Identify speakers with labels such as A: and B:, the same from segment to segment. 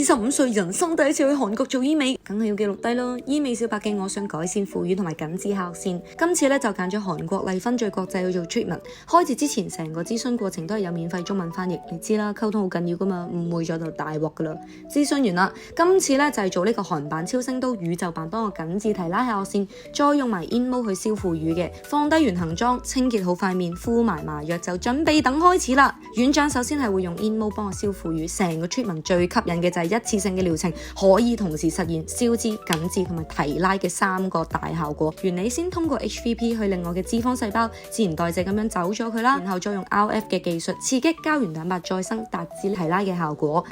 A: 25歲人生第一次去韓國做醫美，梗係要記錄低咯。醫美小白嘅我想改善腐乳同埋緊緻下頜線，今次咧就揀咗韓國麗芬最國際去做 treatment。開始之前成個諮詢過程都係有免費中文翻譯，你知啦，溝通好緊要噶嘛，誤會咗就大鑊噶啦。諮詢完啦，今次咧就係做呢個韓版超聲刀宇宙版，幫我緊緻提拉下頜線，再用埋 InMode 去消腐乳嘅，放低原行妝，清潔好塊面，敷埋麻藥就準備等開始啦。院長首先係會用 InMode 幫我消腐乳，成個 treatment 最吸引嘅就係一次性嘅療程，可以同時實現消脂、緊緻同埋提拉嘅3個大效果。原理先通過 HVP 去令我嘅脂肪細胞自然代謝咁樣走咗佢啦，然後再用 RF 嘅技術刺激膠原蛋白再生，達至提拉嘅效果。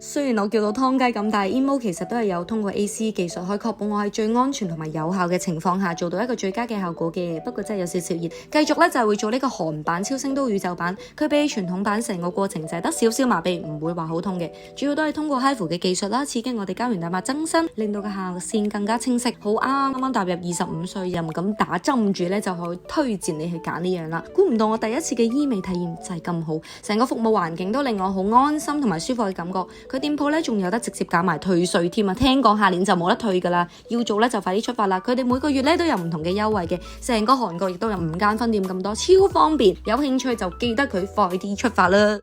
A: 雖然我叫到湯雞咁，但係 InMode 其實都係有通過 AC 技術，可以確保我喺最安全同埋有效嘅情況下做到一個最佳嘅效果嘅。不過真係有少少熱。繼續咧就係會做呢個韓版超聲刀宇宙版，佢比起傳統版成個過程就係得少少麻痹，唔會話好痛嘅。主要都係通過 HIFU 嘅技術啦，刺激我哋膠原蛋白增生，令到個下線更加清晰。好啱啱踏入25歲又唔敢打針住咧，就可以推薦你去揀呢樣啦。估唔到我第一次嘅醫美體驗就係咁好，成個服務環境都令我好安心同埋舒服嘅感覺。佢店鋪咧仲有得直接搞埋退稅添啊！聽講下年就冇得退噶啦，要做咧就快啲出發啦！佢哋每個月咧都有唔同嘅優惠嘅，成個韓國亦都有5間分店咁多，超方便。有興趣就記得佢快啲出發啦！